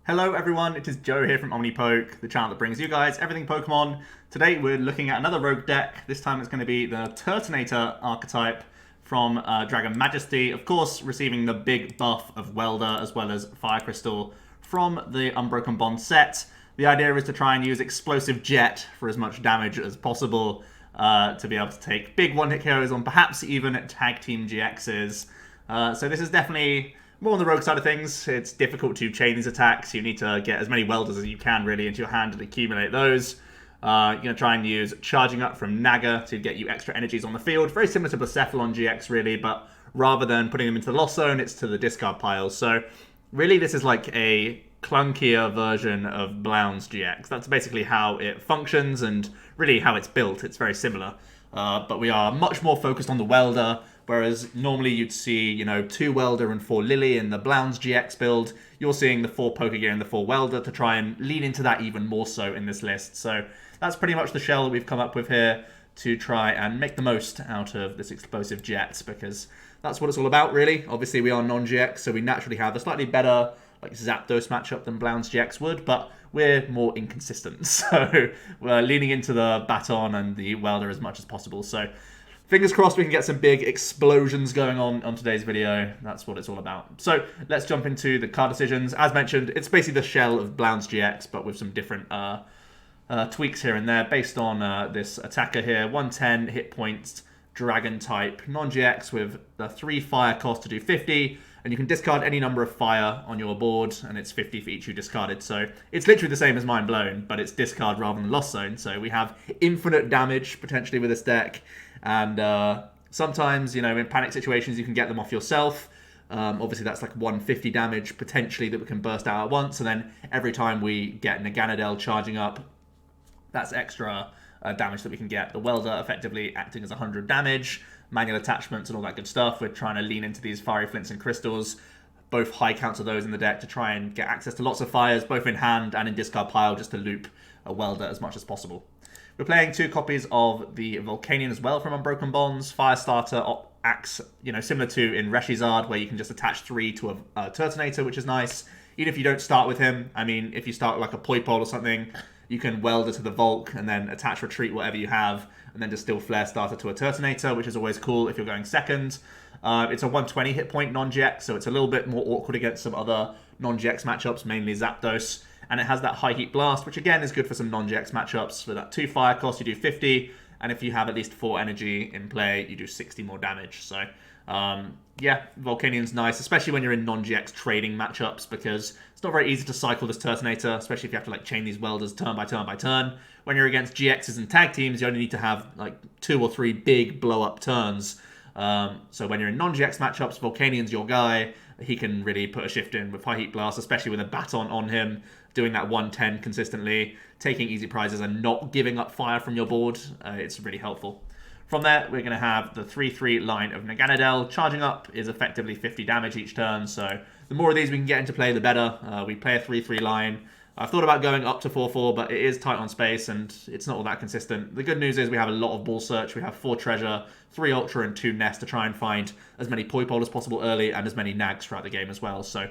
Hello everyone, it is Joe here from OmniPoke, the channel that brings you guys everything Pokemon. Today we're looking at another rogue deck. This time it's going to be the Turtonator archetype from Dragon Majesty. Of course, receiving the big buff of Welder as well as Fire Crystal from the Unbroken Bond set. The idea is to try and use Explosive Jet for as much damage as possible to be able to take big one-hit KOs on perhaps even Tag Team GXs. So this is definitely more on the rogue side of things. It's difficult to chain these attacks. You need to get as many welders as you can really into your hand and accumulate those. You're going to try and use Charging Up from Naga to get you extra energies on the field. Very similar to Blacephalon GX really, but rather than putting them into the lost zone, it's to the discard pile. So really this is like a clunkier version of Blacephalon GX. That's basically how it functions and really how it's built. It's very similar. But we are much more focused on the welder, whereas normally you'd see, 2 welder and 4 Lily in the Blacephalon GX build. You're seeing the 4 Pokégear and the 4 welder to try and lean into that even more so in this list. So that's pretty much the shell that we've come up with here to try and make the most out of this Explosive Jet, because that's what it's all about really. Obviously we are non-GX, so we naturally have a slightly better Zapdos matchup than Blacephalon GX would, but we're more inconsistent. So we're leaning into the Baton and the welder as much as possible. So fingers crossed we can get some big explosions going on today's video. That's what it's all about. So let's jump into the card decisions. As mentioned, it's basically the shell of Blacephalon GX, but with some different tweaks here and there based on this attacker here. 110 hit points, dragon type, non-GX with the 3 fire cost to do 50. And you can discard any number of fire on your board, and it's 50 for each you discarded. So it's literally the same as Mind Blown, but it's discard rather than lost zone. So we have infinite damage potentially with this deck. And sometimes, in panic situations, you can get them off yourself. Obviously, that's like 150 damage potentially that we can burst out at once. And then every time we get Naganadel charging up, that's extra damage that we can get. The welder effectively acting as 100 damage. Manual attachments and all that good stuff. We're trying to lean into these Fiery Flints and Crystals. Both high counts of those in the deck to try and get access to lots of fires, both in hand and in discard pile, just to loop a welder as much as possible. We're playing 2 copies of the Volcanion as well from Unbroken Bonds. Firestarter acts, similar to in Reshizard, where you can just attach 3 to a Turtonator, which is nice. Even if you don't start with him, if you start with like a Poipole or something, you can welder to the Volk and then attach retreat whatever you have, and then just still flare starter to a Turtonator, which is always cool if you're going second. It's a 120 hit point non-GX, so it's a little bit more awkward against some other non-GX matchups, mainly Zapdos. And it has that high heat blast, which again is good for some non-GX matchups. For that 2 fire cost, you do 50, and if you have at least 4 energy in play, you do 60 more damage. So yeah, Volcanion's nice, especially when you're in non-GX trading matchups, because it's not very easy to cycle this Turtonator, especially if you have to chain these welders turn by turn by turn. When you're against GXs and tag teams, you only need to have 2 or 3 big blow-up turns. So when you're in non-GX matchups, Volcanion's your guy. He can really put a shift in with high heat blast, especially with a Baton on him, doing that 110 consistently, taking easy prizes and not giving up fire from your board. It's really helpful. From there, we're going to have the 3-3 line of Naganadel. Charging up is effectively 50 damage each turn, so the more of these we can get into play, the better. We play a 3-3 line. I've thought about going up to 4-4, but it is tight on space, and it's not all that consistent. The good news is we have a lot of ball search. We have 4 treasure, 3 ultra, and 2 nest to try and find as many Poipole as possible early, and as many nags throughout the game as well. So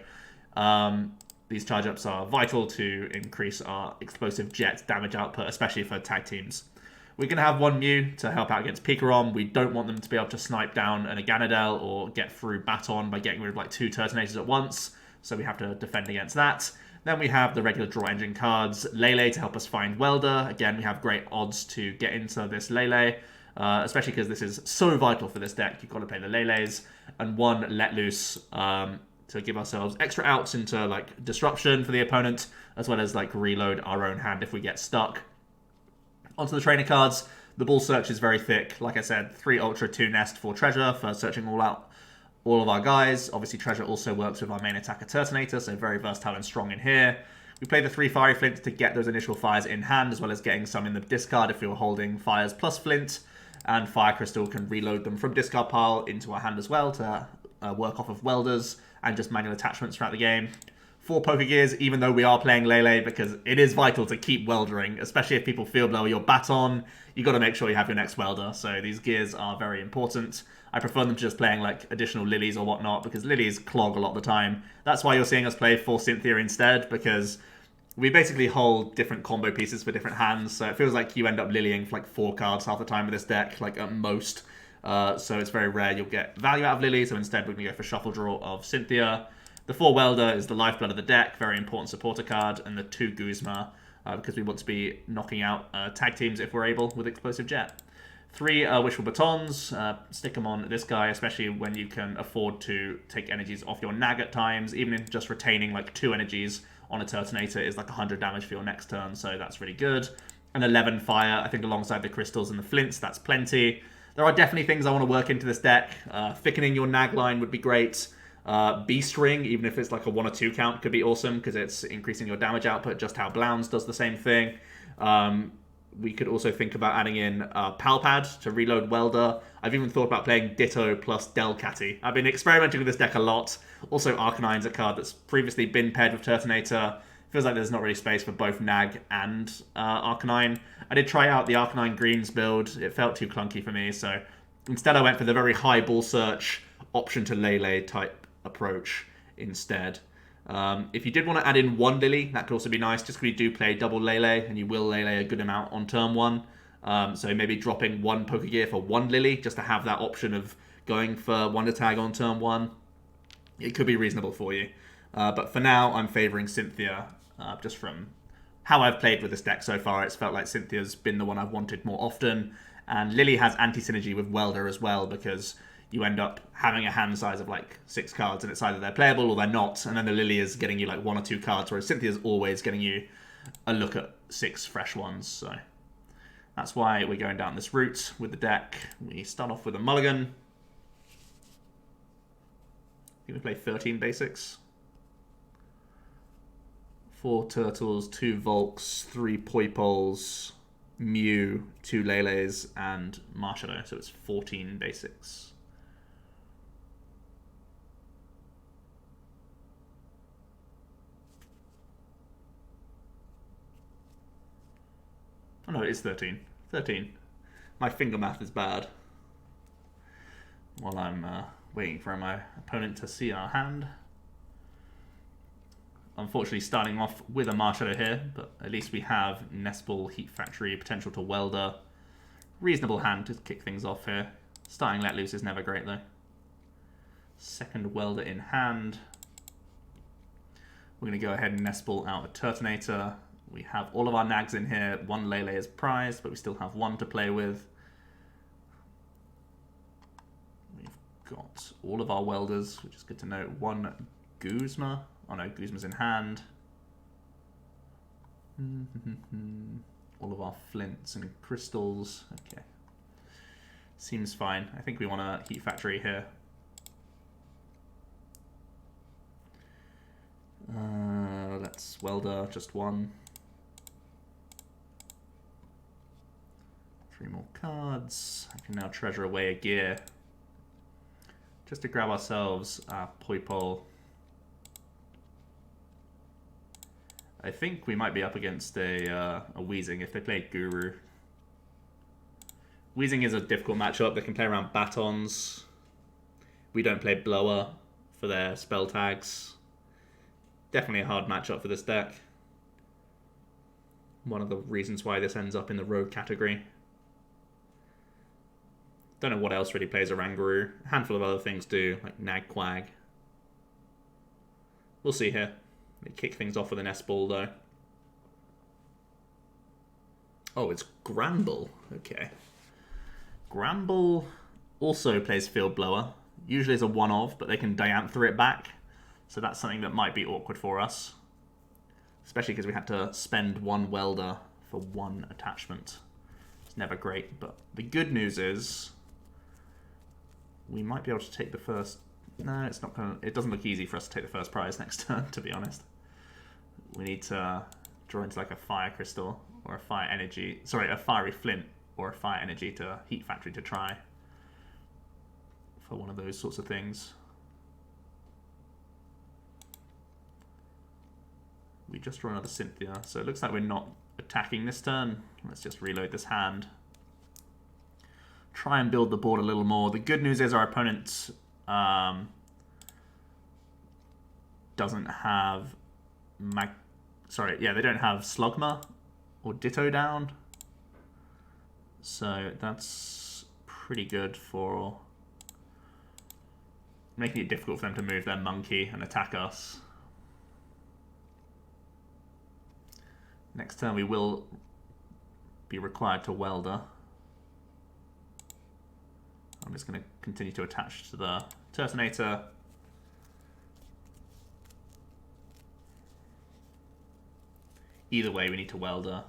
these charge ups are vital to increase our Explosive Jet damage output, especially for tag teams. We're going to have 1 Mew to help out against Pikarom. We don't want them to be able to snipe down an Naganadel or get through Baton by getting rid of 2 Turtonators at once. So we have to defend against that. Then we have the regular draw engine cards. Lele to help us find Welder. Again, we have great odds to get into this Lele, especially because this is so vital for this deck. You've got to play the Leles. And 1 Let Loose to give ourselves extra outs into disruption for the opponent, as well as reload our own hand if we get stuck. Onto the trainer cards, the ball search is very thick. Like I said, 3 ultra, 2 nest, 4 treasure for searching all of our guys. Obviously, treasure also works with our main attacker Turtonator, so very versatile and strong in here. We play the 3 Fiery Flint to get those initial fires in hand, as well as getting some in the discard if you're holding fires plus Flint. And Fire Crystal can reload them from discard pile into our hand as well to work off of welders and just manual attachments throughout the game. 4 Pokégears, even though we are playing Lele, because it is vital to keep weldering, especially if people field blower your baton. You got to make sure you have your next welder, so these gears are very important. I prefer them to just playing like additional lilies or whatnot, because lilies clog a lot of the time. That's why you're seeing us play 4 Cynthia instead, because we basically hold different combo pieces for different hands, so it feels like you end up lilying for like 4 cards half the time with this deck, like at most. So it's very rare you'll get value out of Lily, so instead we're going to go for Shuffle Draw of Cynthia. The 4 Welder is the lifeblood of the deck, very important supporter card, and the 2 Guzma, because we want to be knocking out tag teams if we're able with Explosive Jet. 3 Wishful Batons, stick them on this guy, especially when you can afford to take energies off your Nag at times, even if just retaining like 2 energies on a Turtonator is like 100 damage for your next turn, so that's really good. And 11 Fire, I think alongside the Crystals and the Flints, that's plenty. There are definitely things I want to work into this deck. Thickening your Nag line would be great. Beast Ring, even if it's like a 1 or 2 count, could be awesome because it's increasing your damage output, just how Blounce does the same thing. We could also think about adding in Palpad to reload Welder. I've even thought about playing Ditto plus Delcatty. I've been experimenting with this deck a lot. Also, Arcanine's a card that's previously been paired with Turtonator. Feels like there's not really space for both Nag and Arcanine. I did try out the Arcanine Greens build. It felt too clunky for me, so instead I went for the very high ball search option to Lele type approach instead. If you did want to add in 1 Lily, that could also be nice, just because you do play double Lele, and you will Lele a good amount on turn 1. So maybe dropping 1 Pokégear for 1 Lily, just to have that option of going for Wonder Tag on turn 1. It could be reasonable for you. But for now, I'm favouring Cynthia, just from how I've played with this deck so far. It's felt like Cynthia's been the one I've wanted more often. And Lily has anti-synergy with Welder as well, because you end up having a hand size of like 6 cards, and it's either they're playable or they're not, and then the Lily is getting you like 1 or 2 cards, whereas Cynthia's always getting you a look at 6 fresh ones. So that's why we're going down this route with the deck. We start off with a mulligan. I think we play 13 basics. 4 Turtles, 2 Volks, 3 Poipoles, Mew, 2 Leles, and Marshadow. So it's 14 basics. Oh no, it is 13. 13. My finger math is bad. While I'm waiting for my opponent to see our hand. Unfortunately starting off with a Marshadow here, but at least we have Nestball, Heat Factory, potential to Welder. Reasonable hand to kick things off here. Starting Let Loose is never great though. Second Welder in hand. We're going to go ahead and Nestball out a Turtonator. We have all of our Nags in here. 1 Lele is prized, but we still have 1 to play with. We've got all of our Welders, which is good to know. 1 Guzma. Oh no, Guzma's in hand. All of our Flints and Crystals. Okay. Seems fine. I think we want a Heat Factory here. Let's Welder, just 1. 3 more cards. I can now treasure away a gear. Just to grab ourselves our Poipole. I think we might be up against a Weezing if they play Guru. Weezing is a difficult matchup. They can play around Batons. We don't play Blower for their spell tags. Definitely a hard matchup for this deck. One of the reasons why this ends up in the rogue category. Don't know what else really plays around Guru. A handful of other things do, like Nagquag. We'll see here. They kick things off with an S-Ball, though. Oh, it's Granbull. Okay. Granbull also plays Field Blower. Usually it's a one-of, but they can Dianther it back. So that's something that might be awkward for us. Especially because we had to spend 1 Welder for 1 attachment. It's never great, but the good news is we might be able to take the first... No, it's not gonna... It doesn't look easy for us to take the first prize next turn, to be honest. We need to draw into like a Fire Crystal or a Fire Energy... Sorry, a Fiery Flint or a Fire Energy to Heat Factory to try for one of those sorts of things. we just draw another Cynthia. So it looks like we're not attacking this turn. Let's just reload this hand. Try and build the board a little more. The good news is our opponent doesn't have they don't have Slugma or Ditto down. So that's pretty good for making it difficult for them to move their monkey and attack us. Next turn we will be required to Welder. I'm just going to continue to attach to the Turtonator. Either way, we need to Welder.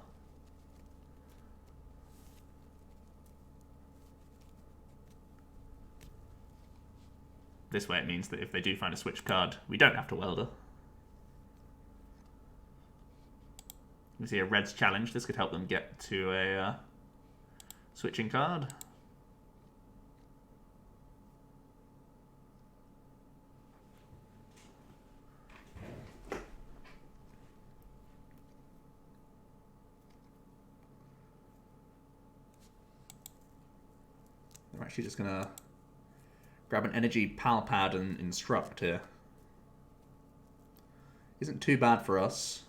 This way it means that if they do find a switch card, we don't have to Welder. We see a Red's challenge. This could help them get to a switching card. I'm actually just going to grab an energy pal pad and instruct here. Isn't too bad for us.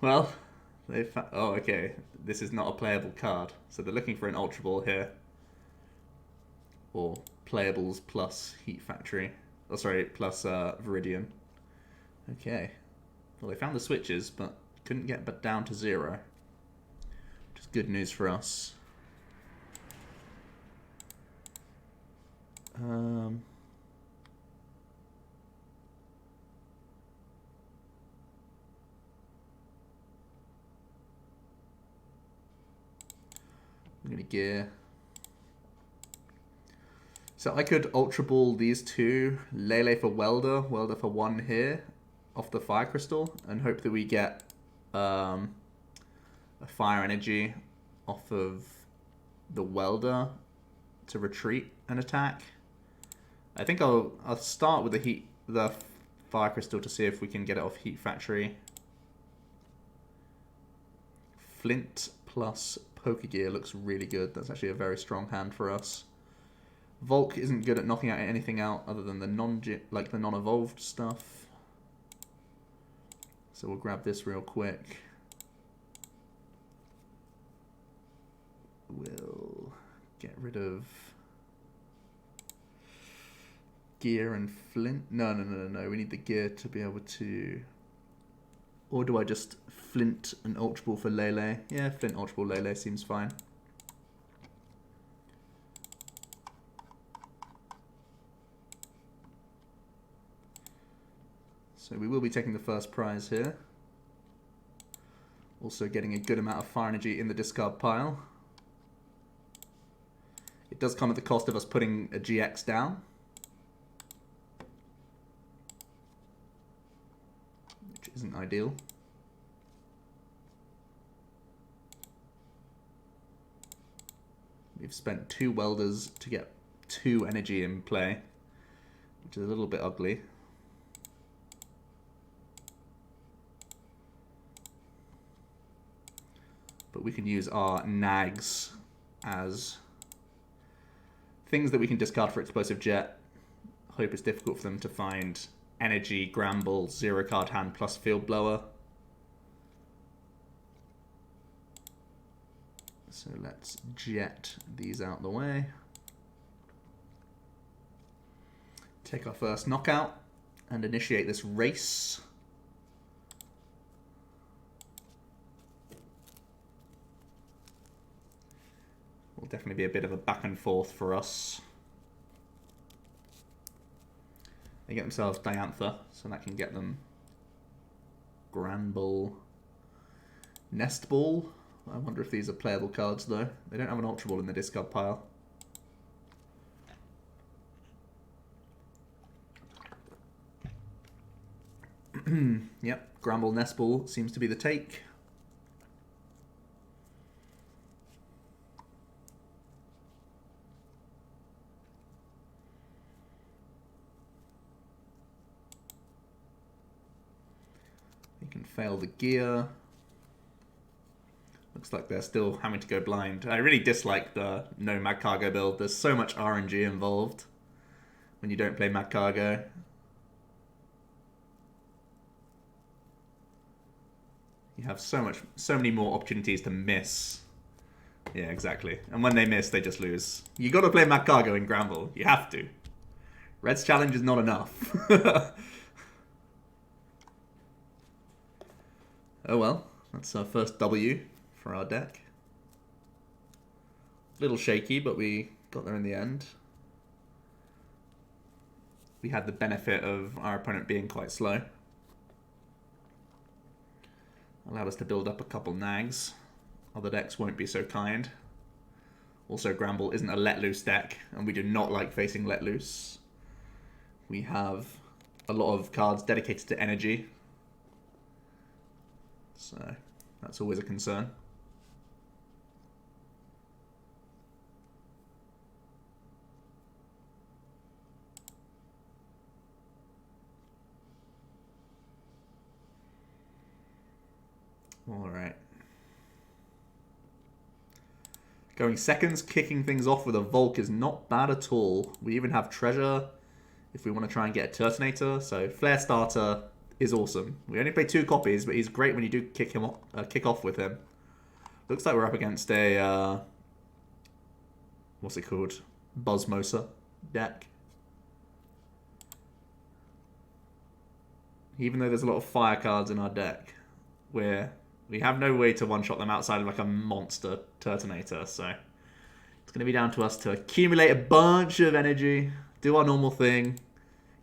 Well, oh, okay. This is not a playable card. So they're looking for an Ultra Ball here. Or playables plus Heat Factory. Oh, sorry, plus Viridian. Okay. Well, they found the switches, but couldn't get down to 0. Which is good news for us. I'm going to gear. So I could Ultra Ball these two, Lele for Welder, Welder for 1 here, off the Fire Crystal, and hope that we get a Fire Energy off of the Welder to retreat and attack. I think I'll start with the Fire Crystal to see if we can get it off Heat Factory. Flint plus Pokégear looks really good. That's actually a very strong hand for us. Volk isn't good at knocking out anything out other than the non-evolved stuff. So we'll grab this real quick. We'll get rid of Gear and Flint. No. We need the Gear to be able to... Or do I just Flint and Ultra Ball for Lele? Yeah, Flint, Ultra Ball, Lele seems fine. So we will be taking the first prize here. Also getting a good amount of fire energy in the discard pile. It does come at the cost of us putting a GX down. Which isn't ideal. We've spent 2 welders to get 2 energy in play, which is a little bit ugly. But we can use our nags as things that we can discard for Explosive Jet. Hope it's difficult for them to find energy, Granbull, 0 card hand plus Field Blower. So let's jet these out the way. Take our first knockout and initiate this race. Will definitely be a bit of a back and forth for us. They get themselves Diantha, so that can get them Granbull, Nest Ball. I wonder if these are playable cards though. They don't have an Ultra Ball in the discard pile. Yep, Granbull, Nest Ball seems to be the take. fail the gear. Looks like they're still having to go blind. I really dislike the no Mad Cargo build. There's so much RNG involved when you don't play Mad Cargo. You have so many more opportunities to miss. Yeah, exactly. And when they miss, they just lose. You got to play Mad Cargo in Granbull. You have to. Red's challenge is not enough. Oh well, that's our first W for our deck. A little shaky, but we got there in the end. We had the benefit of our opponent being quite slow. Allowed us to build up a couple nags. Other decks won't be so kind. Also, Granbull isn't a let loose deck, and we do not like facing let loose. We have a lot of cards dedicated to energy, so that's always a concern. All right. Going seconds, kicking things off with a Volk is not bad at all. We even have Treasure if we want to try and get a Turtonator. So Flare Starter is awesome. We only play 2 copies, but he's great when you do kick off with him. Looks like we're up against a what's it called? Buzzmosa deck. Even though there's a lot of fire cards in our deck, we have no way to one-shot them outside of like a monster Turtonator, so it's going to be down to us to accumulate a bunch of energy, do our normal thing,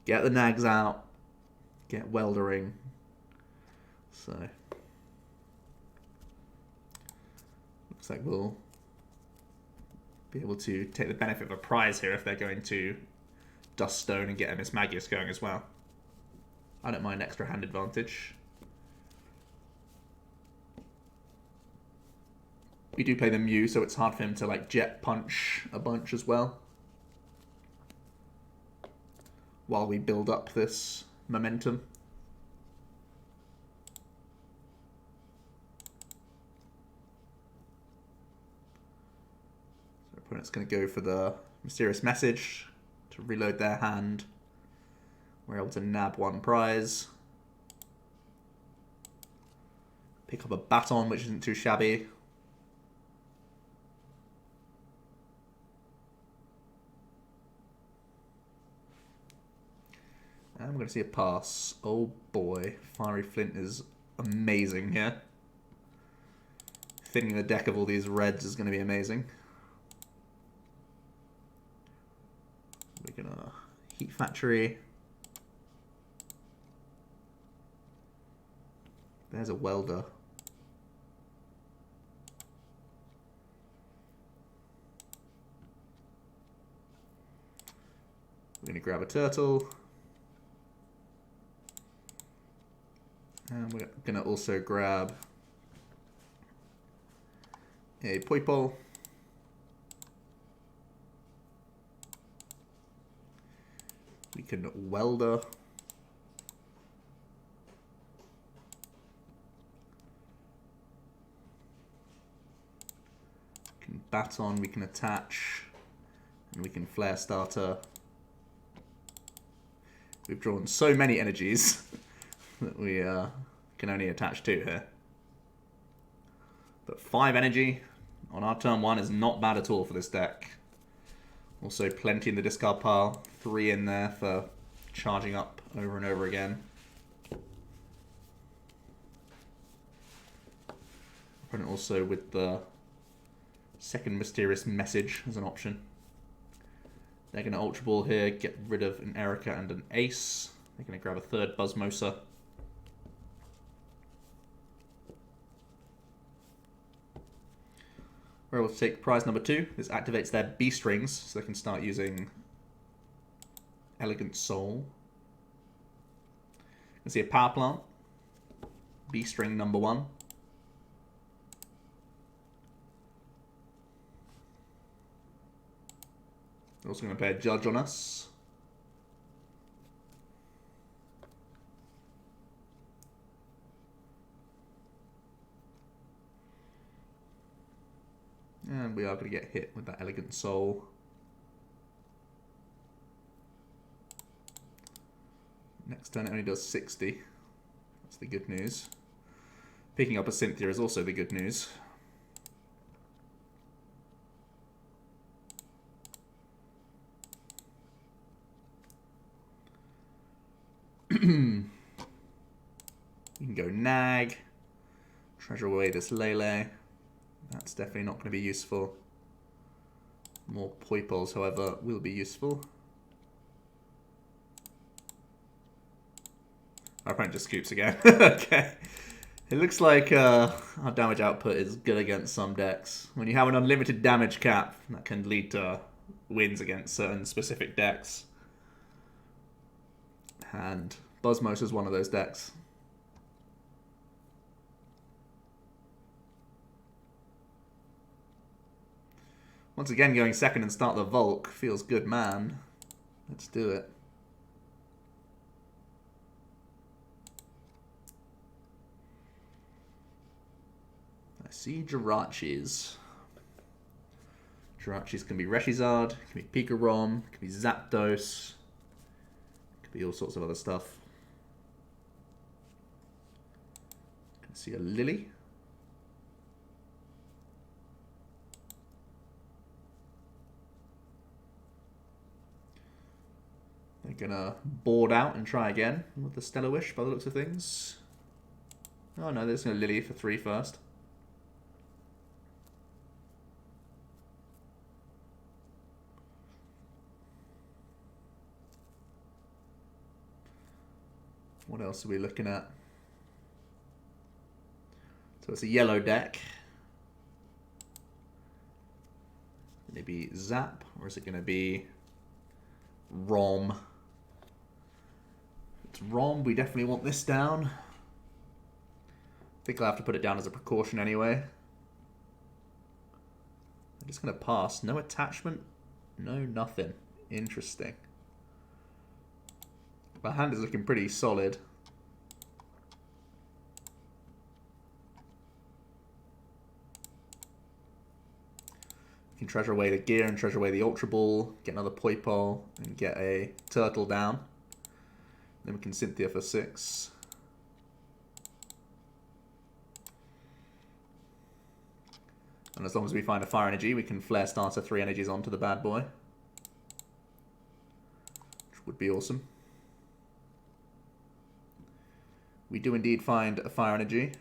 get the nags out, get weldering. So looks like we'll be able to take the benefit of a prize here if they're going to Dust Stone and get a Miss Magius going as well. I don't mind extra hand advantage. We do play the Mew, so it's hard for him to like jet punch a bunch as well, while we build up this momentum. So our opponent's going to go for the Mysterious Message to reload their hand. We're able to nab 1 prize. Pick up a Baton, which isn't too shabby. And we're going to see a pass. Oh boy, Fiery Flint is amazing here. Thinning the deck of all these reds is going to be amazing. We're going to Heat Factory. There's a Welder. We're going to grab a Turtle. And we're going to also grab a Poipole. We can Welder. We can Baton, we can attach, and we can Flare Starter. We've drawn so many energies that we can only attach 2 here. But 5 energy on our turn 1 is not bad at all for this deck. Also plenty in the discard pile. 3 in there for charging up over and over again. Opponent also with the second Mysterious Message as an option. They're going to Ultra Ball here, get rid of an Erica and an Ace. They're going to grab a 3rd Buzzmosa. We're able to take prize number 2. This activates their B strings, so they can start using Elegant Soul. You can see a Power Plant. B string number 1. We're also going to play a Judge on us. we are going to get hit with that Elegant Soul. Next turn it only does 60. That's the good news. Picking up a Cynthia is also the good news. You can go Nag. Treasure away this Lele. That's definitely not going to be useful. More Poipoles, however, will be useful. Our opponent just scoops again. Okay. It looks like our damage output is good against some decks. When you have an unlimited damage cap, that can lead to wins against certain specific decks. And Buzzmosa is one of those decks. Once again, going second and start the Volk feels good, man. Let's do it. I see Jirachis. Jirachis can be Reshizard, can be Pikarom, can be Zapdos, can be all sorts of other stuff. Can see a Lily. They're gonna board out and try again with the Stellar Wish by the looks of things. Oh no, there's no Lily for 3 first. What else are we looking at? So it's a yellow deck. Going to be Zap, or is it going to be Rom? If it's Rom, we definitely want this down. I think I'll have to put it down as a precaution anyway. I'm just going to pass. No attachment, no nothing. Interesting. My hand is looking pretty solid. You can treasure away the gear and treasure away the Ultra Ball, get another Poipole, and get a Turtle down. Then we can Cynthia for 6. And as long as we find a Fire Energy, we can Flare Starter 3 energies onto the bad boy. Which would be awesome. We do indeed find a Fire Energy.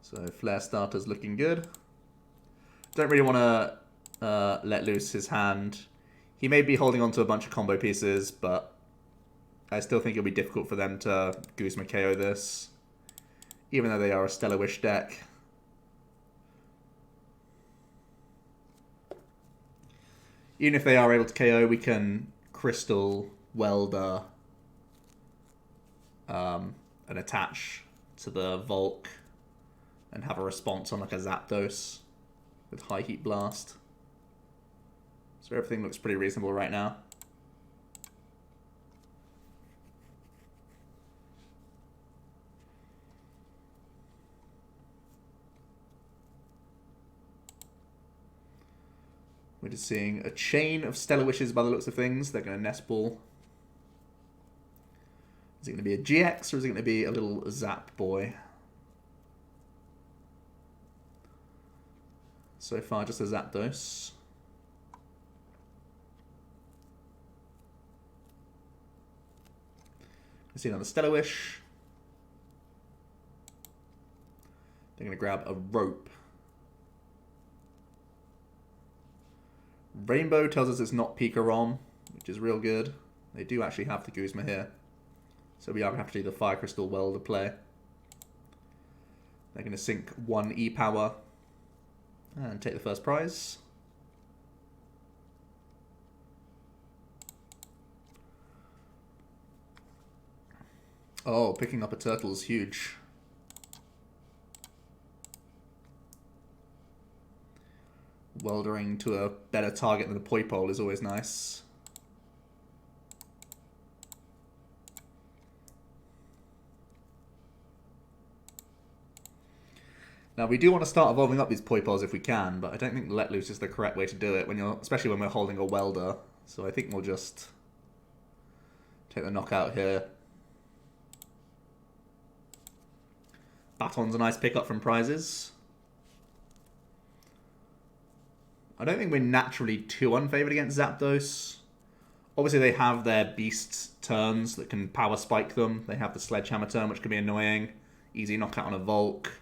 So Flare Starter's looking good. Don't really want to let loose his hand. He may be holding on to a bunch of combo pieces, but I still think it'll be difficult for them to Guzma KO this. Even though they are a Stellar Wish deck. Even if they are able to KO, we can Crystal, Welder, and attach to the Volk and have a response on like a Zapdos with High Heat Blast. So everything looks pretty reasonable right now. We're just seeing a chain of Stellar Wishes by the looks of things. They're going to Nest Ball. Is it going to be a GX or is it going to be a little Zap boy? So far, just a Zapdos. I see another Stellar Wish. They're going to grab a Rope. Rainbow tells us it's not Pikarom, which is real good. They do actually have the Guzma here. So we are going to have to do the Fire Crystal Welder play. They're going to sink 1 E-Power and take the first prize. Oh, picking up a turtle is huge. Weldering to a better target than a Poipole is always nice. Now, we do want to start evolving up these Poipoles if we can, but I don't think Let Loose is the correct way to do it, especially when we're holding a Welder. So I think we'll just take the knockout here. Baton's a nice pickup from prizes. I don't think we're naturally too unfavoured against Zapdos. Obviously, they have their Beast turns that can power spike them. They have the Sledgehammer turn, which can be annoying. Easy knockout on a Volk.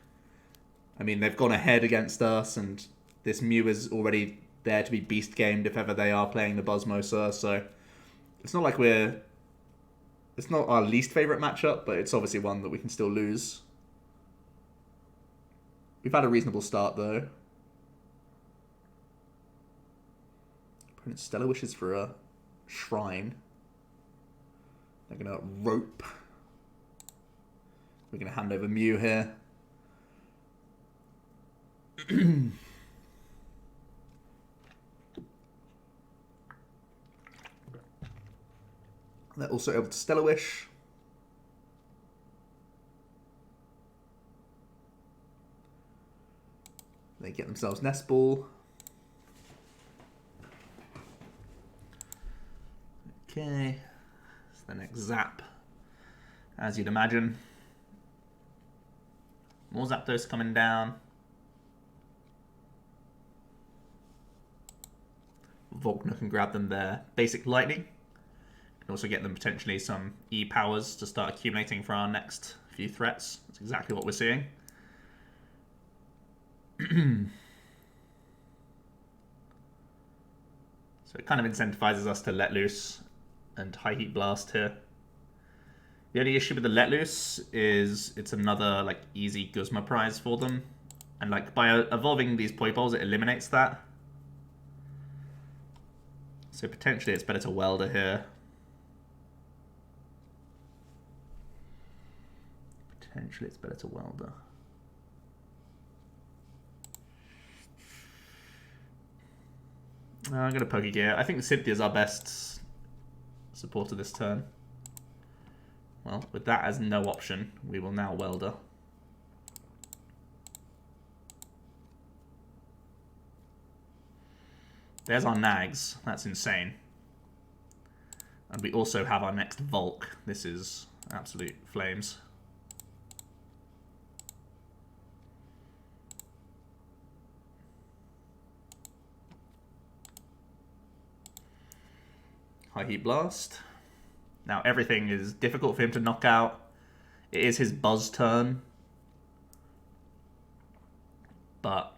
I mean, they've gone ahead against us, and this Mew is already there to be beast gamed if ever they are playing the Buzzmosa, so it's not like it's not our least favourite matchup, but it's obviously one that we can still lose. We've had a reasonable start, though. Opponent Stellar wishes for a Shrine. They're going to Rope. We're going to hand over Mew here. They're also able to Stellar Wish. They get themselves Nest Ball. Okay. It's the next Zap, as you'd imagine. More Zapdos coming down. Volkner can grab them there. Basic Lightning. Can also get them potentially some E-powers to start accumulating for our next few threats. That's exactly what we're seeing. So it kind of incentivizes us to Let Loose and High Heat Blast here. The only issue with the Let Loose is it's another like easy Guzma prize for them. And like by evolving these Poipoles, it eliminates that. So potentially it's better to Welder here. Potentially it's better to Welder. I'm going to Pokégear. I think Cynthia's our best supporter this turn. Well, with that as no option, we will now Welder. There's our Nags. That's insane. And we also have our next Volk. This is absolute flames. High Heat Blast. Now everything is difficult for him to knock out. It is his Buzz turn. But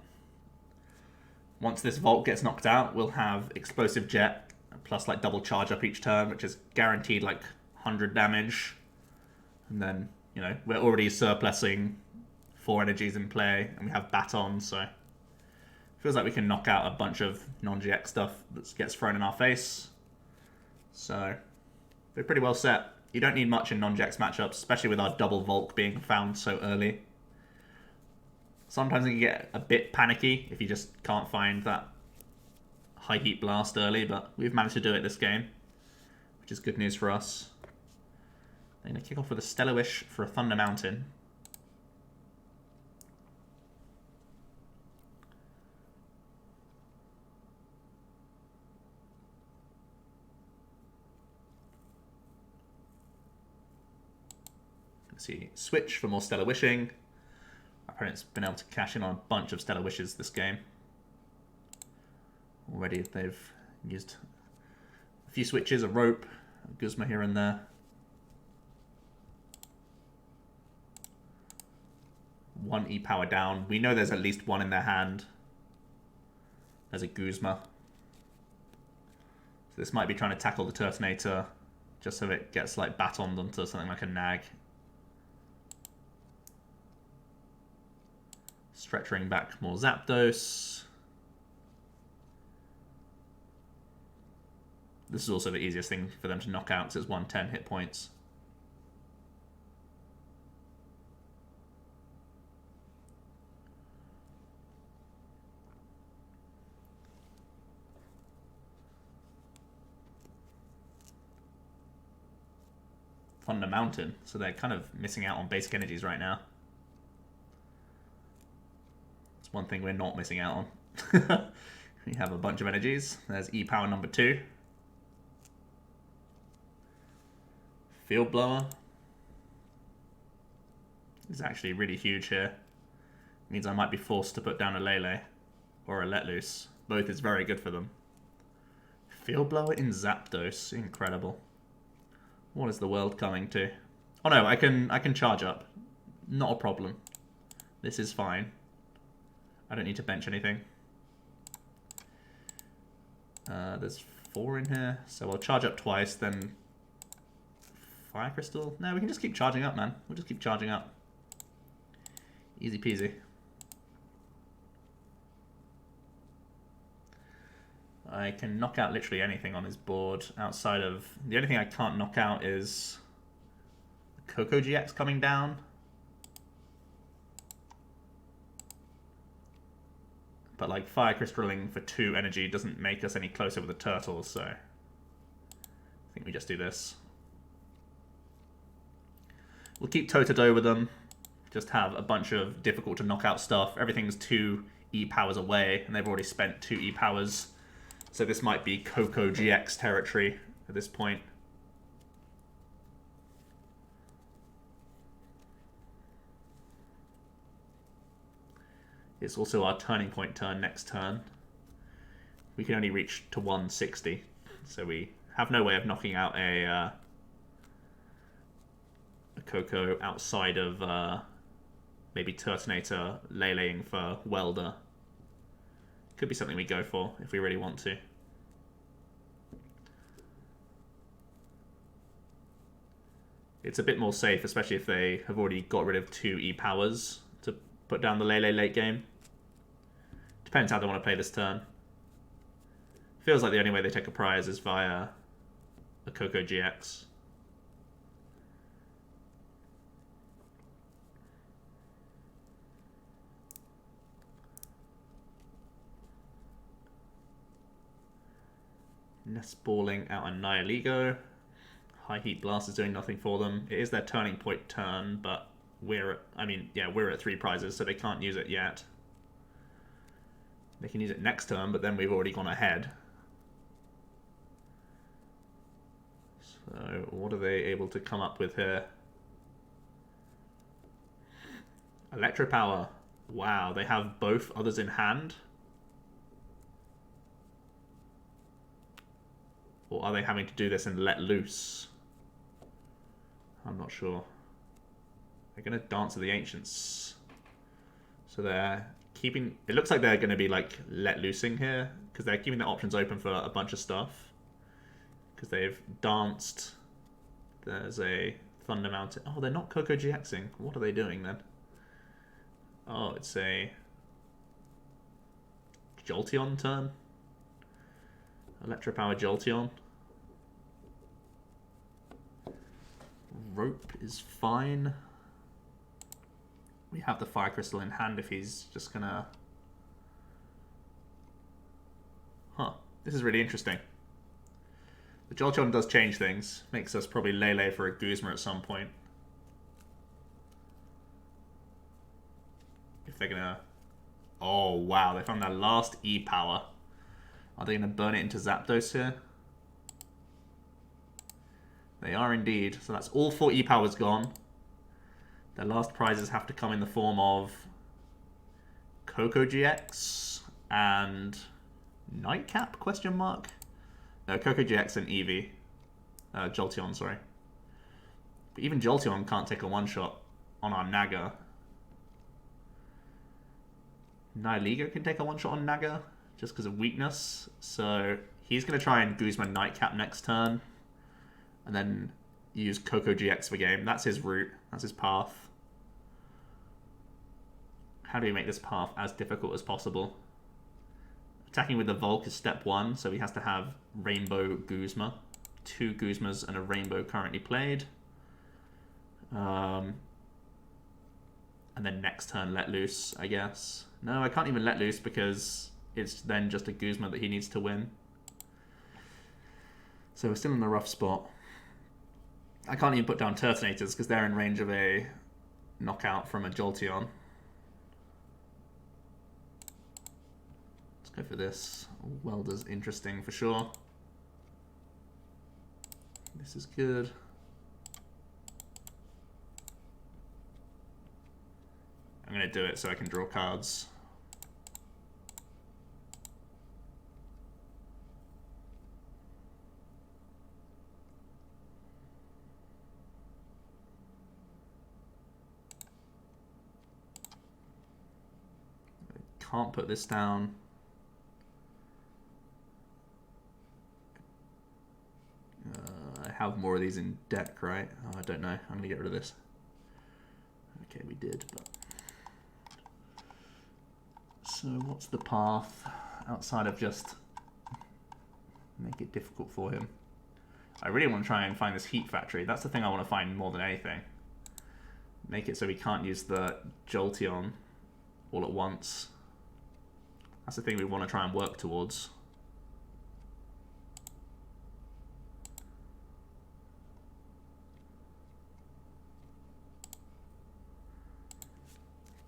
once this Volt gets knocked out, we'll have Explosive Jet plus like double charge up each turn, which is guaranteed like 100 damage. And then, you know, we're already surplusing 4 energies in play, and we have Baton, so it feels like we can knock out a bunch of non-GX stuff that gets thrown in our face. So they're pretty well set. You don't need much in non-GX matchups, especially with our double Volk being found so early. Sometimes it can get a bit panicky if you just can't find that High Heat Blast early, but we've managed to do it this game, which is good news for us. They're going to kick off with a Stellar Wish for a Thunder Mountain. Let's see, switch for more Stellar Wishing. Our opponent's been able to cash in on a bunch of Stellar Wishes this game. Already they've used a few switches, a Rope, a Guzma here and there. One E-power down. We know there's at least one in their hand. There's a Guzma. So this might be trying to tackle the Turtonator just so it gets like batoned onto something like a Nag. Stretching back more Zapdos. This is also the easiest thing for them to knock out because it's 110 hit points. Thunder Mountain, so they're kind of missing out on basic energies right now. It's one thing we're not missing out on. We have a bunch of energies. There's E-Power number 2. Field Blower is actually really huge here. Means I might be forced to put down a Lele or a Let Loose. Both is very good for them. Field Blower in Zapdos, incredible. What is the world coming to? Oh no, I can charge up. Not a problem. This is fine. I don't need to bench anything. There's 4 in here, so I'll charge up twice, then Fire Crystal. No, we can just keep charging up, man. We'll just keep charging up. Easy peasy. I can knock out literally anything on his board outside of... The only thing I can't knock out is Coco GX coming down. But like Fire Crystalling for 2 energy doesn't make us any closer with the turtles, so I think we just do this. We'll keep toe-to-toe with them. Just have a bunch of difficult to knock out stuff. Everything's 2 E-powers away, and they've already spent 2 E-powers. So this might be Coco GX territory at this point. It's also our turning point turn next turn. We can only reach to 160, so we have no way of knocking out a Coco outside of maybe Turtonator Leleing for Welder. Could be something we go for if we really want to. It's a bit more safe, especially if they have already got rid of 2 E-powers to put down the Lele late game. Depends how they want to play this turn. Feels like the only way they take a prize is via a Coco GX. Nest Balling out a Nihilego. High Heat Blast is doing nothing for them. It is their turning point turn, but we're at 3 prizes, so they can't use it yet. They can use it next turn, but then we've already gone ahead. So what are they able to come up with here? Electropower. Wow, they have both others in hand. Or are they having to do this and let loose? I'm not sure. They're going to Dance of the Ancients. So they're keeping... It looks like they're going to be like let loosing here, because they're keeping their options open for a bunch of stuff. Because they've danced. There's a Thunder Mountain. Oh, they're not Coco GXing. What are they doing then? Oh, it's a Jolteon turn. Electropower Jolteon. Rope is fine. We have the Fire Crystal in hand if he's just gonna... Huh. This is really interesting. The Jolteon does change things. Makes us probably Lele for a Guzma at some point. If they're gonna... Oh, wow. They found their last E-Power. Are they going to burn it into Zapdos here? They are indeed. So that's all 4 E-Powers gone. Their last prizes have to come in the form of Coco GX and Nightcap, question mark? No, Coco GX and Eevee. Jolteon, sorry. But even Jolteon can't take a one-shot on our Naga. Nihilego can take a one-shot on Naga, just because of weakness. So he's going to try and Guzma Nightcap next turn. And then use Coco GX for game. That's his route. That's his path. How do we make this path as difficult as possible? Attacking with the Volk is step 1, so he has to have Rainbow Guzma. 2 Guzmas and a Rainbow currently played. And then next turn let loose, I guess. No, I can't even let loose because it's then just a Guzma that he needs to win. So we're still in a rough spot. I can't even put down Turtonators because they're in range of a knockout from a Jolteon. Go for this. Welder's interesting for sure. This is good. I'm going to do it so I can draw cards. I can't put this down. I have more of these in deck, right? Oh, I don't know. I'm going to get rid of this. Okay, we did, but... So what's the path outside of just make it difficult for him? I really want to try and find this heat factory. That's the thing I want to find more than anything. Make it so we can't use the Jolteon all at once. That's the thing we want to try and work towards.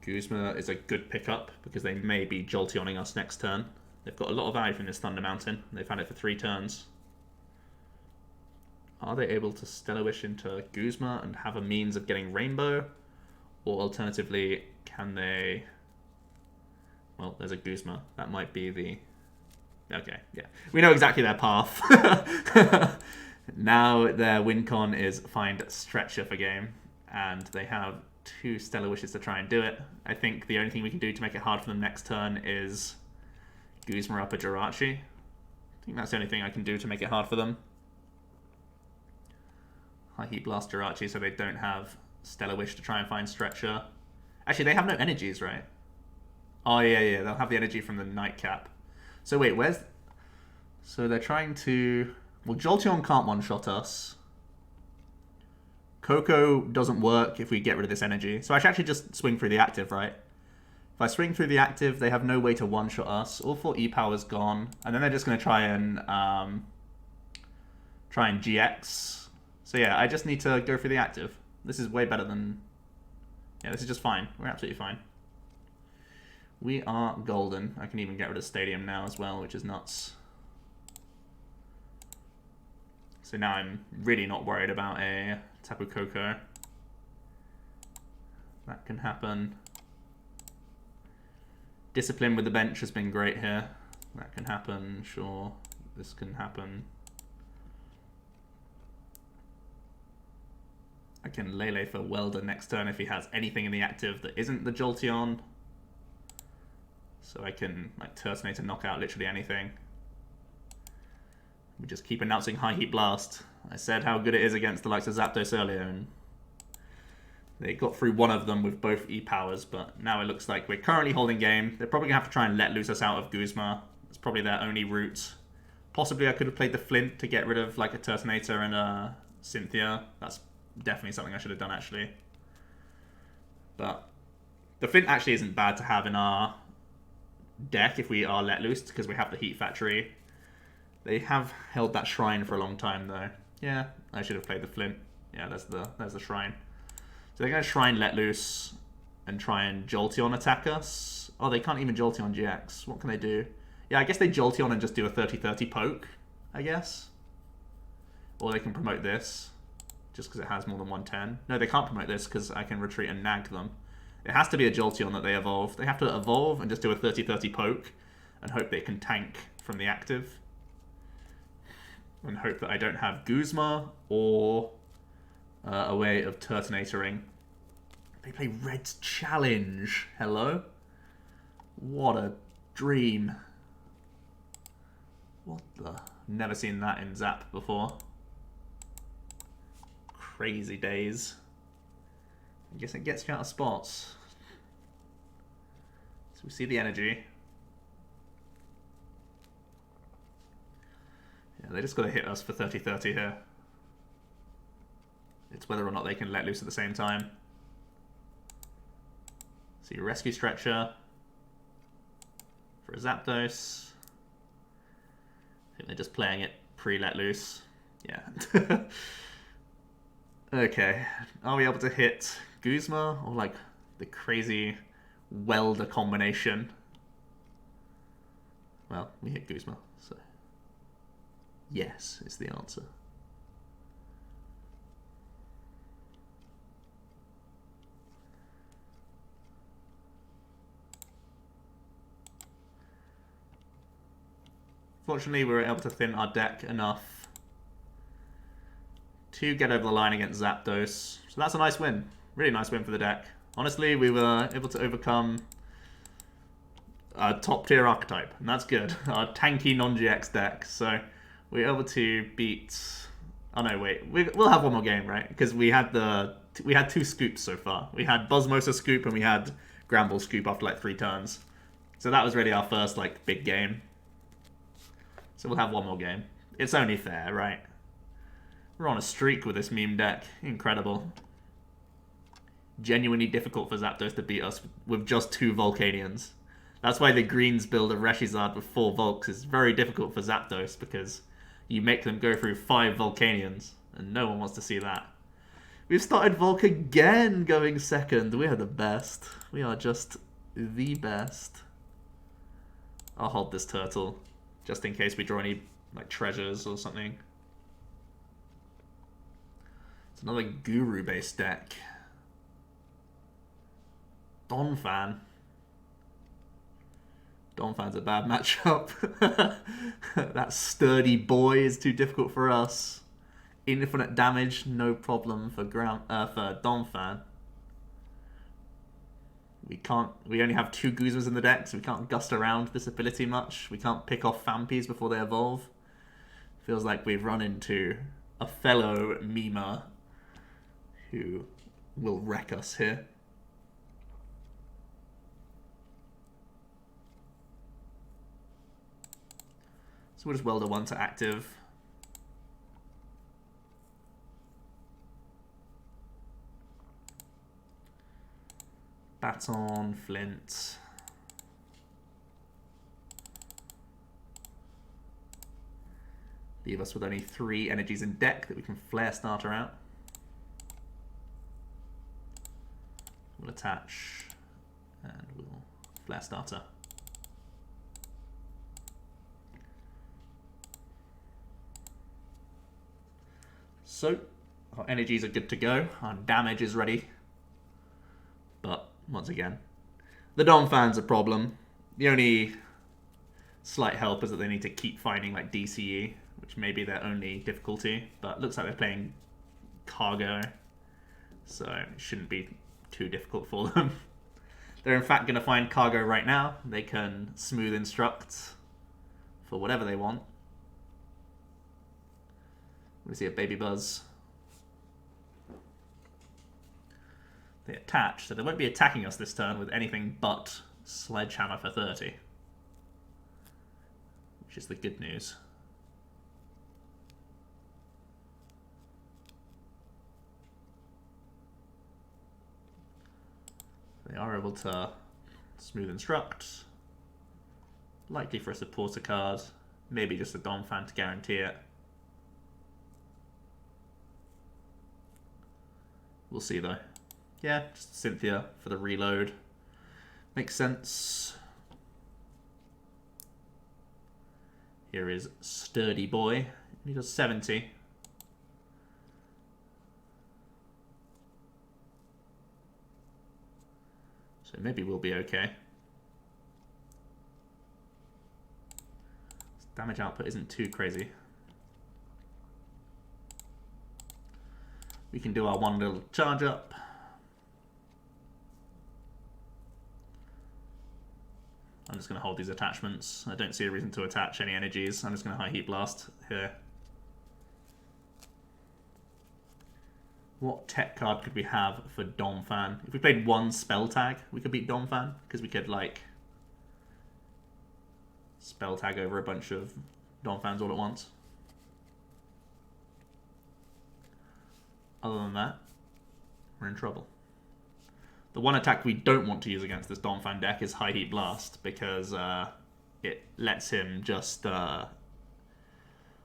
Guzma is a good pickup because they may be Jolteoning us next turn. They've got a lot of value from this Thunder Mountain. They've had it for 3 turns. Are they able to Stellar Wish into Guzma and have a means of getting Rainbow? Or alternatively, can they... Well, there's a Guzma. That might be the... Okay, yeah. We know exactly their path. Now their win con is find Stretcher for game. And they have 2 Stellar Wishes to try and do it. I think the only thing we can do to make it hard for them next turn is Guzma up a Jirachi. I think that's the only thing I can do to make it hard for them. High Heat Blast Jirachi so they don't have Stellar Wish to try and find Stretcher. Actually, they have no energies, right? Oh, yeah, they'll have the energy from the Nightcap. So wait, where's... So they're trying to... Well, Jolteon can't one-shot us. Coco doesn't work if we get rid of this energy. So I should actually just swing through the active, right? If I swing through the active, they have no way to one-shot us. All 4 E-Power's gone. And then they're just going to try and GX. So yeah, I just need to go through the active. This is way better than... Yeah, this is just fine. We're absolutely fine. We are golden. I can even get rid of Stadium now as well, which is nuts. So now I'm really not worried about a Tapu Koko. That can happen. Discipline with the bench has been great here. That can happen, sure. This can happen. I can Lele for Welder next turn if he has anything in the active that isn't the Jolteon. So I can like Turtonator knock out literally anything. We just keep announcing High Heat Blast. I said how good it is against the likes of Zapdos earlier, and they got through one of them with both E-Powers, but now it looks like we're currently holding game. They're probably going to have to try and let loose us out of Guzma. It's probably their only route. Possibly I could have played the Flint to get rid of like a Turtonator and a Cynthia. That's definitely something I should have done actually. But the Flint actually isn't bad to have in our deck if we are let loose because we have the Heat Factory. They have held that shrine for a long time though. Yeah, I should have played the Flint. Yeah, there's the shrine. So they're going to shrine let loose and try and Jolteon attack us. Oh, they can't even Jolteon GX. What can they do? Yeah, I guess they Jolteon and just do a 30-30 poke, I guess. Or they can promote this just because it has more than 110. No, they can't promote this because I can retreat and nag them. It has to be a Jolteon that they evolve. They have to evolve and just do a 30-30 poke and hope they can tank from the active. And hope that I don't have Guzma or a way of Turtonatoring. They play Red's Challenge. Hello? What a dream. What the... Never seen that in Zap before. Crazy days. I guess it gets you out of spots. So we see the energy. Yeah, they just got to hit us for 30-30 here. It's whether or not they can let loose at the same time. So you rescue Stretcher for a Zapdos. I think they're just playing it pre-let loose. Yeah. Okay. Are we able to hit Guzma or like the crazy Welder combination? Well, we hit Guzma, so yes is the answer. Fortunately, we were able to thin our deck enough to get over the line against Zapdos. So that's a nice win. Really nice win for the deck. Honestly, we were able to overcome a top-tier archetype, and that's good. Our tanky non-GX deck. So we were able to beat... Oh no, wait. We'll have one more game, right? Because we had two scoops so far. We had Buzzmosa scoop and we had Granbull scoop after like 3 turns. So that was really our first like big game. So we'll have one more game. It's only fair, right? We're on a streak with this meme deck. Incredible. Genuinely difficult for Zapdos to beat us with just 2 Volcanions. That's why the greens build of Reshizard with 4 Volks is very difficult for Zapdos, because you make them go through 5 Volcanions, and no one wants to see that. We've started Volk again going second. We are the best. We are just the best. I'll hold this turtle, just in case we draw any like treasures or something. It's another Guru-based deck. Donphan. Donphan's a bad matchup. That sturdy boy is too difficult for us. Infinite damage, no problem for Donphan. We only have 2 Guzmas in the deck, so we can't gust around this ability much. We can't pick off Fampies before they evolve. Feels like we've run into a fellow memer who will wreck us here. So we'll just Welder 1 to active. Baton, Flint. Leave us with only 3 energies in deck that we can Flare Starter out. We'll attach and we'll Flare Starter. So, our energies are good to go. Our damage is ready. But, once again, the Donphan's a problem. The only slight help is that they need to keep finding like DCE, which may be their only difficulty. But looks like they're playing Cargo, so it shouldn't be too difficult for them. They're in fact going to find Cargo right now. They can smooth instruct for whatever they want. We see a Baby Buzz. They attach, so they won't be attacking us this turn with anything but Sledgehammer for 30. Which is the good news. They are able to smooth instruct. Likely for a supporter card. Maybe just a Donphan to guarantee it. We'll see though. Yeah, just Cynthia for the reload. Makes sense. Here is Sturdy Boy. He does 70. So maybe we'll be okay. Damage output isn't too crazy. We can do our one little charge up. I'm just going to hold these attachments. I don't see a reason to attach any energies. I'm just going to High Heat Blast here. What tech card could we have for Donphan? If we played 1 spell tag, we could beat Donphan, because we could like spell tag over a bunch of Donphans all at once. Other than that, we're in trouble. The one attack we don't want to use against this Donphan deck is High Heat Blast, because it lets him just,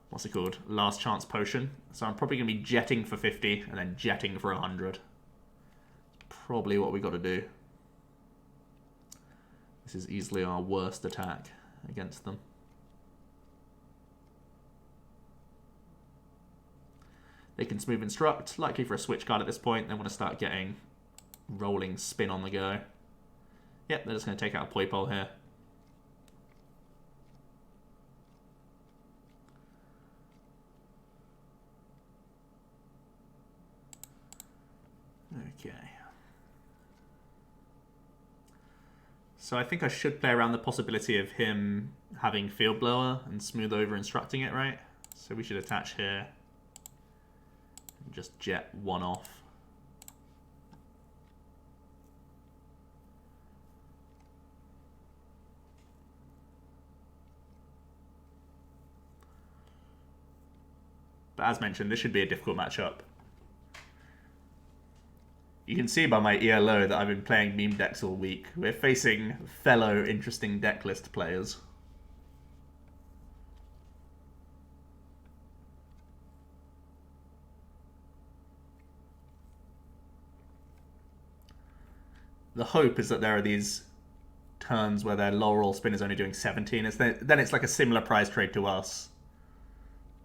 what's it called? Last Chance Potion. So I'm probably going to be jetting for 50 and then jetting for 100. Probably what we got to do. This is easily our worst attack against them. They can smooth instruct, likely for a switch card at this point. They want to start getting rolling spin on the go. Yep, they're just going to take out a Poipole here. Okay. So I think I should play around the possibility of him having Field Blower and smooth over instructing it, right? So we should attach here and just jet one off. But as mentioned, this should be a difficult matchup. You can see by my ELO that I've been playing meme decks all week. We're facing fellow interesting deck list players. The hope is that there are these turns where their low roll spin is only doing 17. Then it's like a similar prize trade to us.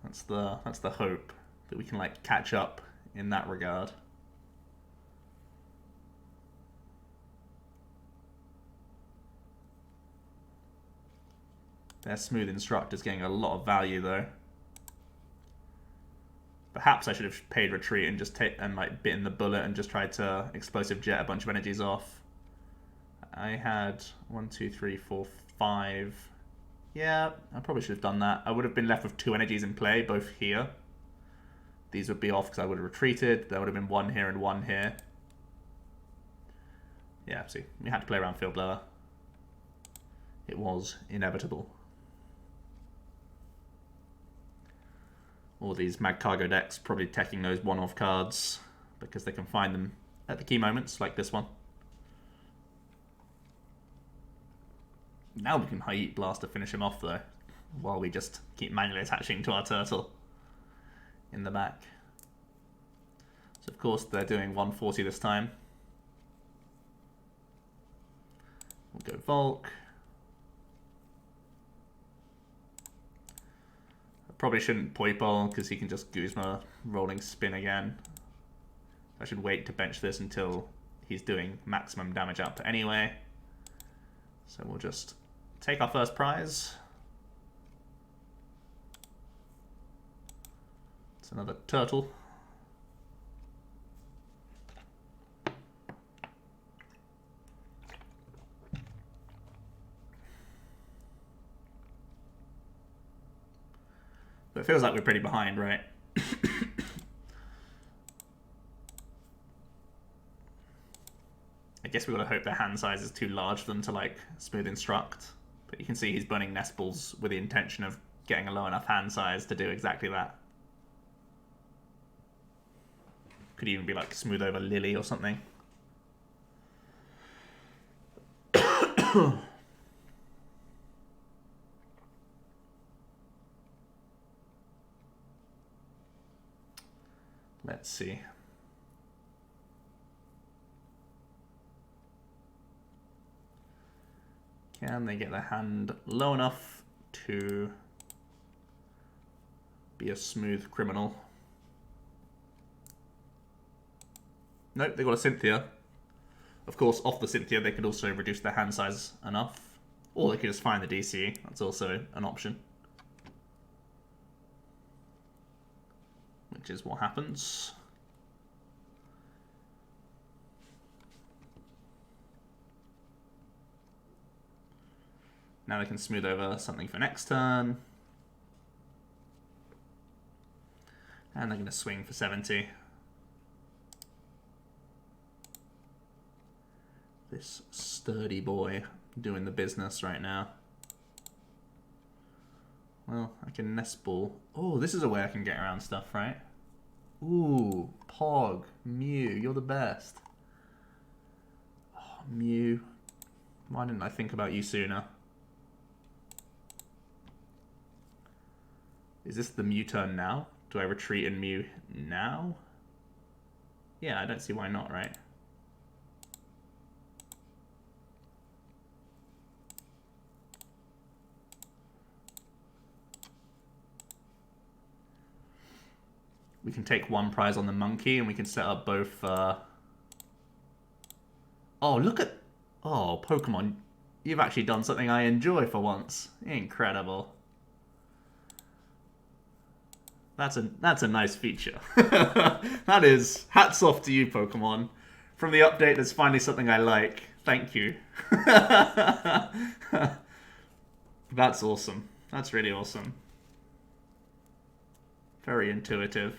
That's the hope, that we can like catch up in that regard. Their smooth instruct is getting a lot of value though. Perhaps I should have paid retreat and just like bitten the bullet and just tried to explosive jet a bunch of energies off. I had 1, 2, 3, 4, 5. Yeah, I probably should have done that. I would have been left with 2 energies in play, both here. These would be off because I would have retreated. There would have been 1 here and 1 here. Yeah, see, we had to play around Field Blower. It was inevitable. All these Mag Cargo decks probably teching those one-off cards because they can find them at the key moments, like this one. Now we can High Eat Blast to finish him off though, while we just keep manually attaching to our turtle in the back. So of course they're doing 140 this time. We'll go Volk. Probably shouldn't Poipole because he can just Guzma rolling spin again. I should wait to bench this until he's doing maximum damage output anyway. So we'll just take our first prize. It's another turtle. But it feels like we're pretty behind, right? I guess we've got to hope their hand size is too large for them to like smooth instruct. But you can see he's burning nest balls with the intention of getting a low enough hand size to do exactly that. Could even be like smooth over Lily or something. Let's see. Can they get their hand low enough to be a smooth criminal? Nope, they got a Cynthia. Of course, off the Cynthia, they could also reduce their hand size enough. Or they could just find the DC. That's also an option. Which is what happens. Now they can smooth over something for next turn. And they're going to swing for 70. This sturdy boy doing the business right now. Well, I can nest ball. Oh, this is a way I can get around stuff, right? Ooh, Pog, Mew, you're the best. Oh, Mew. Why didn't I think about you sooner? Is this the Mew turn now? Do I retreat and Mew now? Yeah, I don't see why not, right? We can take one prize on the monkey, and we can set up both... Oh, look at... Oh, Pokemon. You've actually done something I enjoy for once. Incredible. That's a nice feature. That is... Hats off to you, Pokemon. From the update, there's finally something I like. Thank you. That's awesome. That's really awesome. Very intuitive.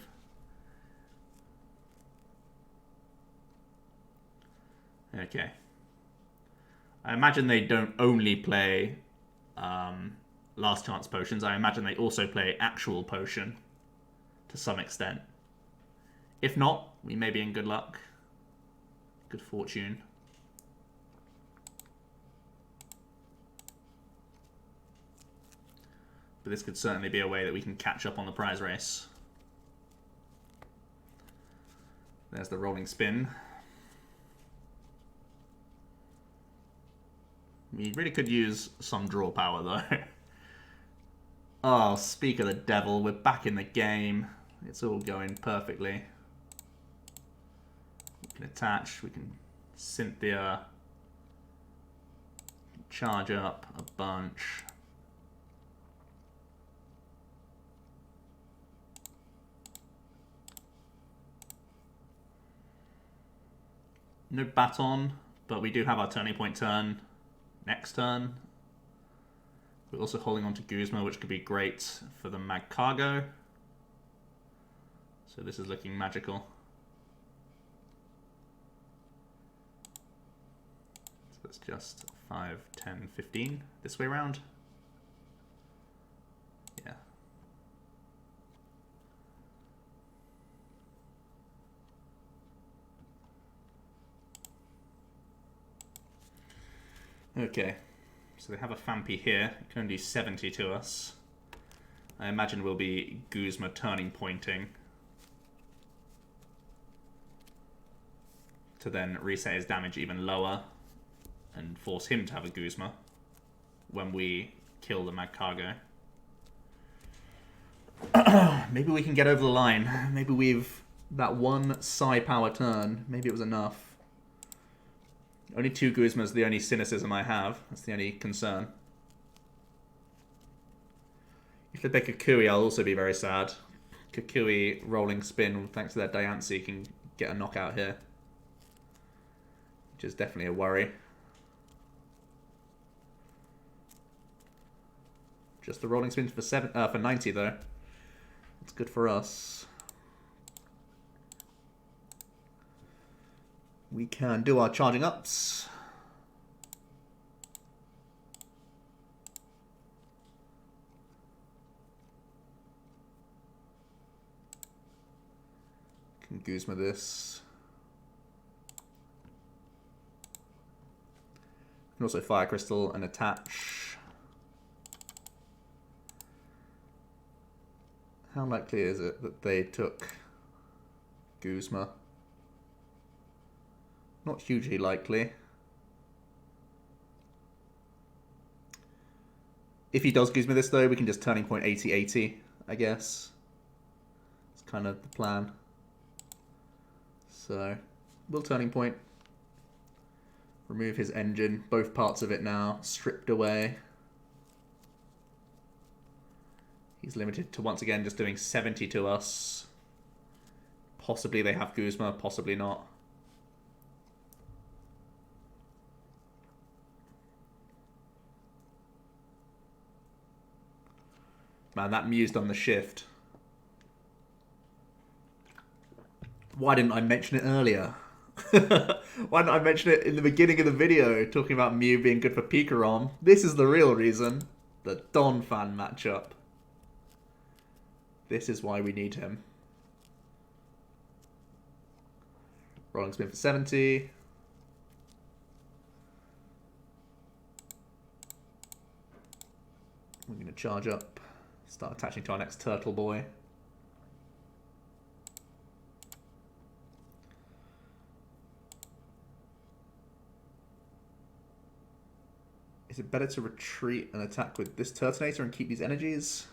Okay. I imagine they don't only play last chance potions. I imagine they also play actual potion to some extent. If not, we may be in good luck. Good fortune. But this could certainly be a way that we can catch up on the prize race. There's the rolling spin. We really could use some draw power, though. Oh, speak of the devil, we're back in the game. It's all going perfectly. We can attach, we can Cynthia. Charge up a bunch. No Baton, but we do have our turning point turn next turn. We're also holding on to Guzma, which could be great for the Magcargo. So this is looking magical. So it's just 5, 10, 15 this way around. Yeah. Okay, so they have a Fampi here. It can only do 70 to us. I imagine we'll be Guzma turning pointing to then reset his damage even lower and force him to have a Guzma when we kill the Magcargo. Maybe we can get over the line. Maybe we've... That one Psi power turn, maybe it was enough. Only 2 Guzmas, the only cynicism I have. That's the only concern. If they pick a Kukui, I'll also be very sad. Kukui rolling spin, thanks to their Diancie, can get a knockout here. Which is definitely a worry. Just the rolling spin for 90 though. It's good for us. We can do our charging ups. Can Guzma this. Can also Fire Crystal and attach. How likely is it that they took Guzma? Not hugely likely. If he does Guzma this though, we can just turning point 80-80, I guess. It's kind of the plan. So, we'll turning point. Remove his engine, both parts of it now, stripped away. He's limited to, once again, just doing 70 to us. Possibly they have Guzma, possibly not. Man, that Mew's done the shift. Why didn't I mention it earlier? Why didn't I mention it in the beginning of the video, talking about Mew being good for Pikarom? This is the real reason. The Donphan matchup. This is why we need him. Rolling spin for 70. We're going to charge up. Start attaching to our next turtle boy. Is it better to retreat and attack with this Turtonator and keep these energies?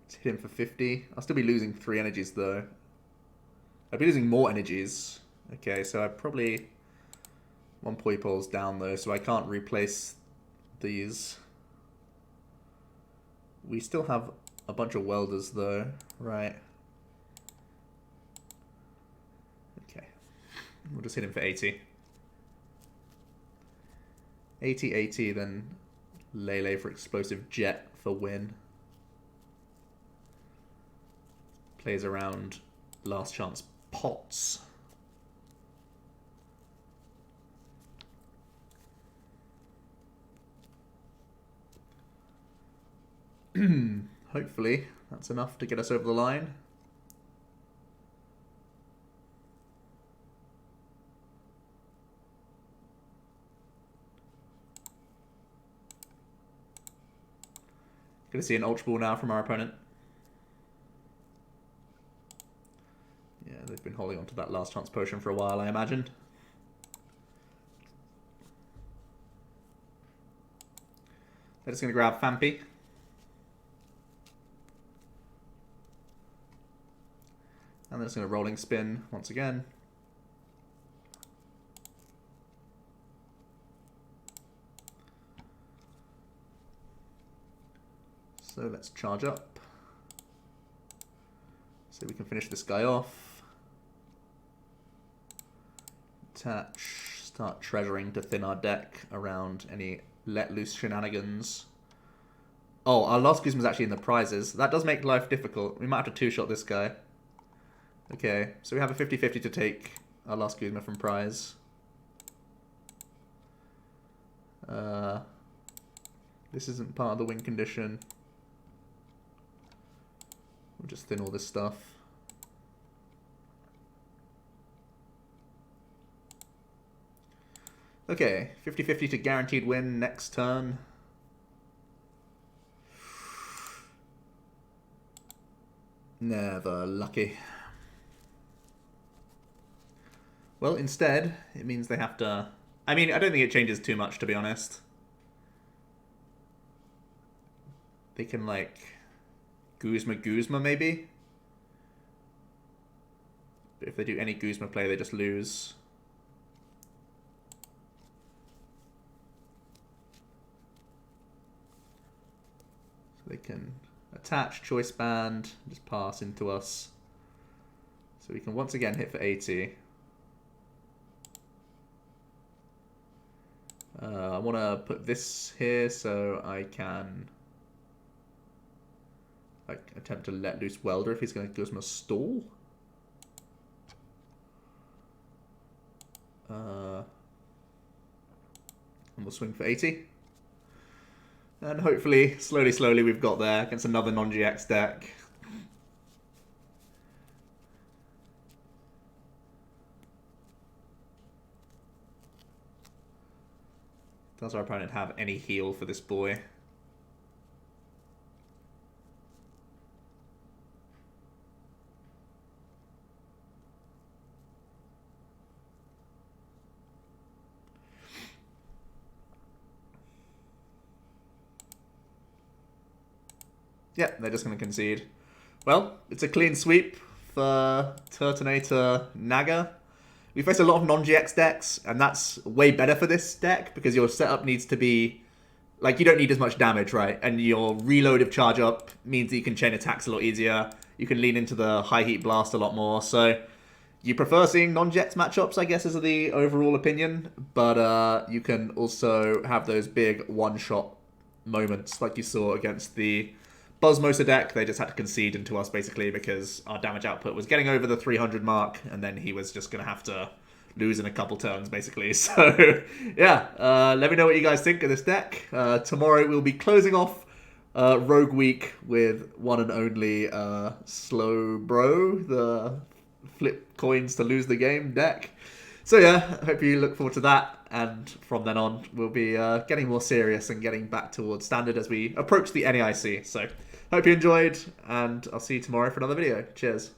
Let's hit him for 50. I'll still be losing 3 energies though. I'd be losing more energies. Okay, so I probably... 1 Poipole's down though, so I can't replace these. We still have a bunch of welders though, right? Okay. We'll just hit him for 80. 80, then Lele for explosive jet for win. Plays around last chance pots. Hopefully that's enough to get us over the line. Gonna see an Ultra Ball now from our opponent. Yeah, they've been holding on to that last chance potion for a while, I imagine. They're just gonna grab Fampi. And then it's going to rolling spin once again. So let's charge up. So we can finish this guy off. Attach, start treasuring to thin our deck around any let loose shenanigans. Oh, our last Guzma is actually in the prizes. That does make life difficult. We might have to two-shot this guy. Okay, so we have a 50-50 to take our last Guzma from prize. This isn't part of the win condition. We'll just thin all this stuff. Okay, 50-50 to guaranteed win next turn. Never lucky. Well, instead, it means they have to... I mean, I don't think it changes too much, to be honest. They can, like... Guzma, maybe? But if they do any Guzma play, they just lose. So they can attach, choice band, just pass into us. So we can once again hit for 80. I want to put this here so I can like attempt to let loose Welder if he's going to Guzma stall. And we'll swing for 80. And hopefully, slowly we've got there against another non-GX deck. Does our opponent have any heal for this boy? Yeah, they're just going to concede. Well, it's a clean sweep for Turtonator Naga. We face a lot of non-GX decks, and that's way better for this deck, because your setup needs to be... Like, you don't need as much damage, right? And your reload of charge up means that you can chain attacks a lot easier. You can lean into the high heat blast a lot more, so... You prefer seeing non-GX matchups, I guess, is the overall opinion. But you can also have those big one-shot moments, like you saw against the Buzzmosa deck. They just had to concede into us, basically, because our damage output was getting over the 300 mark, and then he was just going to have to lose in a couple turns, basically. So, yeah, let me know what you guys think of this deck. Tomorrow we'll be closing off Rogue Week with one and only Slow Bro, the flip coins to lose the game deck. So yeah, I hope you look forward to that, and from then on we'll be getting more serious and getting back towards standard as we approach the NAIC. So hope you enjoyed, and I'll see you tomorrow for another video. Cheers.